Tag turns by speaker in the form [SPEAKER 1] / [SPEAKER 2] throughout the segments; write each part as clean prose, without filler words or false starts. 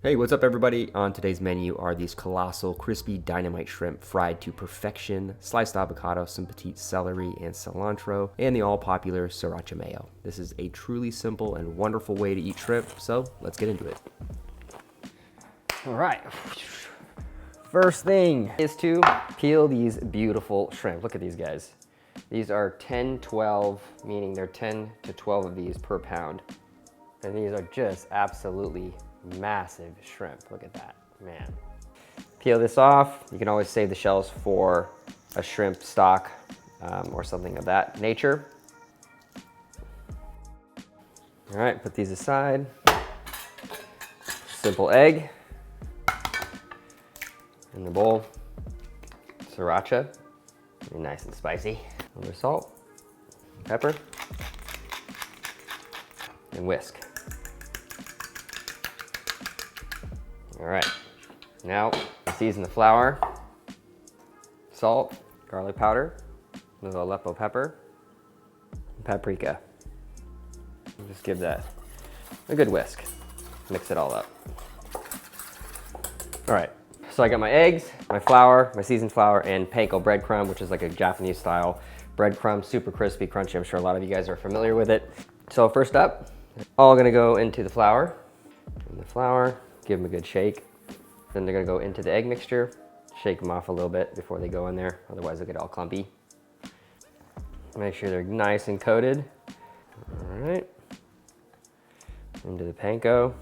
[SPEAKER 1] Hey, what's up everybody? On today's menu are these colossal, crispy Dynamite shrimp fried to perfection, sliced avocado, some Petit celery and cilantro, and the all-popular Sriracha Mayo. This is a truly simple and wonderful way to eat shrimp, so let's get into it. All right, first thing is to peel these beautiful shrimp. Look at these guys. These are 10, 12, meaning they're 10 to 12 of these per pound. And these are just absolutely massive shrimp. Look at that, man. Peel this off. You can always save the shells for a shrimp stock or something of that nature. All right, put these aside. Simple egg in the bowl. Sriracha, very nice and spicy. A little salt, pepper, and whisk. All right, now season the flour, salt, garlic powder, a little Aleppo pepper, and paprika. Just give that a good whisk. Mix it all up. All right, so I got my eggs, my flour, my seasoned flour, and panko breadcrumb, which is like a Japanese style breadcrumb, super crispy, crunchy. I'm sure a lot of you guys are familiar with it. So first up, all gonna go into the flour. Give them a good shake. Then they're gonna go into the egg mixture, shake them off a little bit before they go in there, otherwise they'll get all clumpy. Make sure they're nice and coated. All right, into the panko.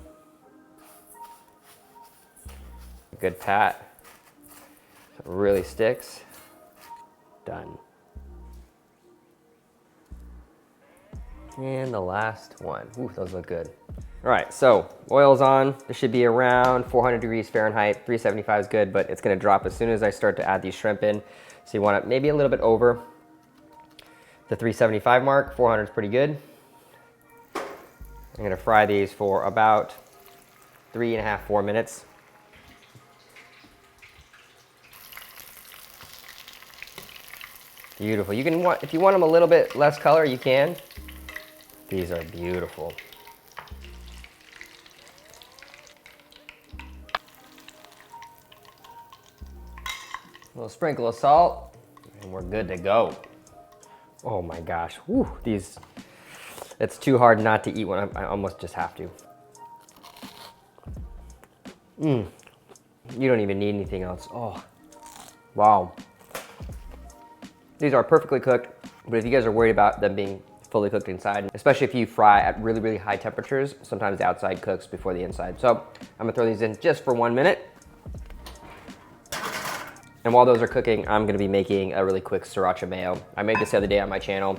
[SPEAKER 1] A good pat, so it really sticks. Done. And the last one. Ooh, those look good. All right, so oil's on. This should be around 400 degrees Fahrenheit. 375 is good, but it's gonna drop as soon as I start to add these shrimp in. So you want it maybe a little bit over the 375 mark. 400 is pretty good. I'm gonna fry these for about 3.5, 4 minutes. Beautiful. You can if you want them a little bit less color, you can. These are beautiful. A little sprinkle of salt, and we're good to go. Oh my gosh, whew, these, it's too hard not to eat one. I almost just have to. You don't even need anything else. Oh, wow. These are perfectly cooked, but if you guys are worried about them being fully cooked inside, especially if you fry at really, really high temperatures, sometimes the outside cooks before the inside. So I'm gonna throw these in just for 1 minute. And while those are cooking, I'm gonna be making a really quick Sriracha Mayo. I made this the other day on my channel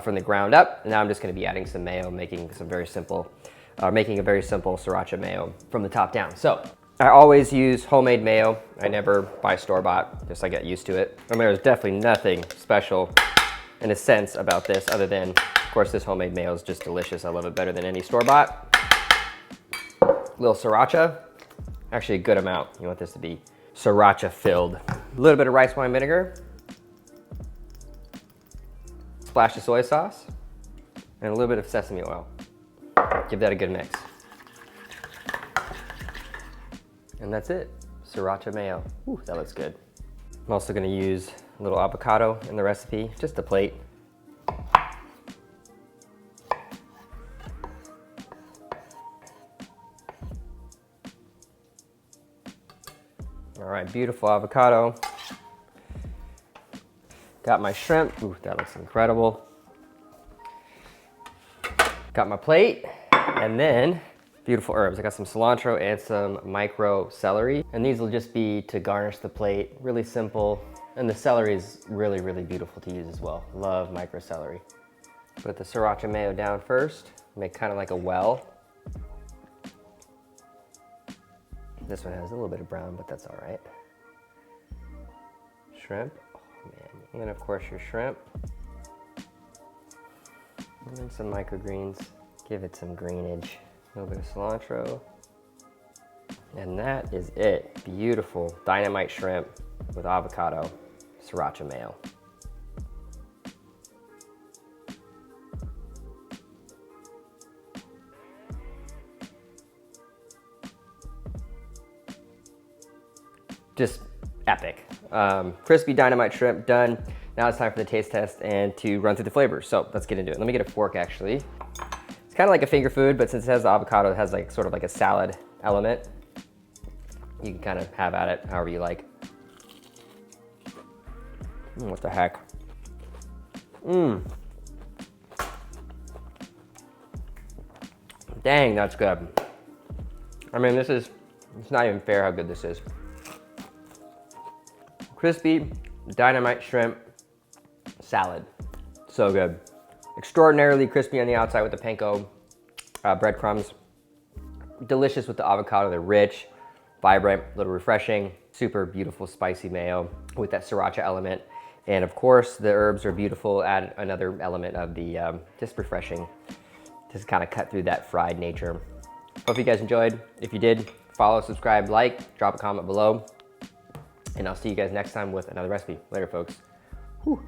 [SPEAKER 1] from the ground up, and now I'm just gonna be adding some mayo, making a very simple Sriracha Mayo from the top down. So I always use homemade mayo. I never buy store-bought, just I get used to it. I mean, there's definitely nothing special in a sense about this other than, of course, this homemade mayo is just delicious. I love it better than any store-bought. Little Sriracha, actually a good amount. You want this to be Sriracha filled. A little bit of rice wine vinegar, splash of soy sauce, and a little bit of sesame oil. Give that a good mix. And that's it, Sriracha Mayo. Ooh, that looks good. I'm also gonna use a little avocado in the recipe, just a plate. All right, beautiful avocado. Got my shrimp. Ooh, that looks incredible. Got my plate, and then beautiful herbs. I got some cilantro and some micro celery, and these will just be to garnish the plate. Really simple, and the celery is really, really beautiful to use as well. Love micro celery. Put the Sriracha Mayo down first, make kind of like a well. This one has a little bit of brown, but that's all right. Shrimp, oh man. And then of course your shrimp. And then some microgreens. Give it some greenage. A little bit of cilantro. And that is it. Beautiful Dynamite shrimp with avocado, Sriracha Mayo. just epic. Crispy Dynamite shrimp done. Now it's time for the taste test and to run through the flavors. So let's get into it. Let me get a fork actually. It's kind of like a finger food, but since it has the avocado, it has like sort of like a salad element. You can kind of have at it however you like. What the heck? Dang, that's good. I mean, it's not even fair how good this is. Crispy Dynamite shrimp salad. So good. Extraordinarily crispy on the outside with the panko breadcrumbs. Delicious with the avocado. They're rich, vibrant, a little refreshing. Super beautiful spicy mayo with that sriracha element. And of course, the herbs are beautiful. Add another element of the just refreshing. Just kind of cut through that fried nature. Hope you guys enjoyed. If you did, follow, subscribe, like, drop a comment below. And I'll see you guys next time with another recipe. Later, folks. Whew.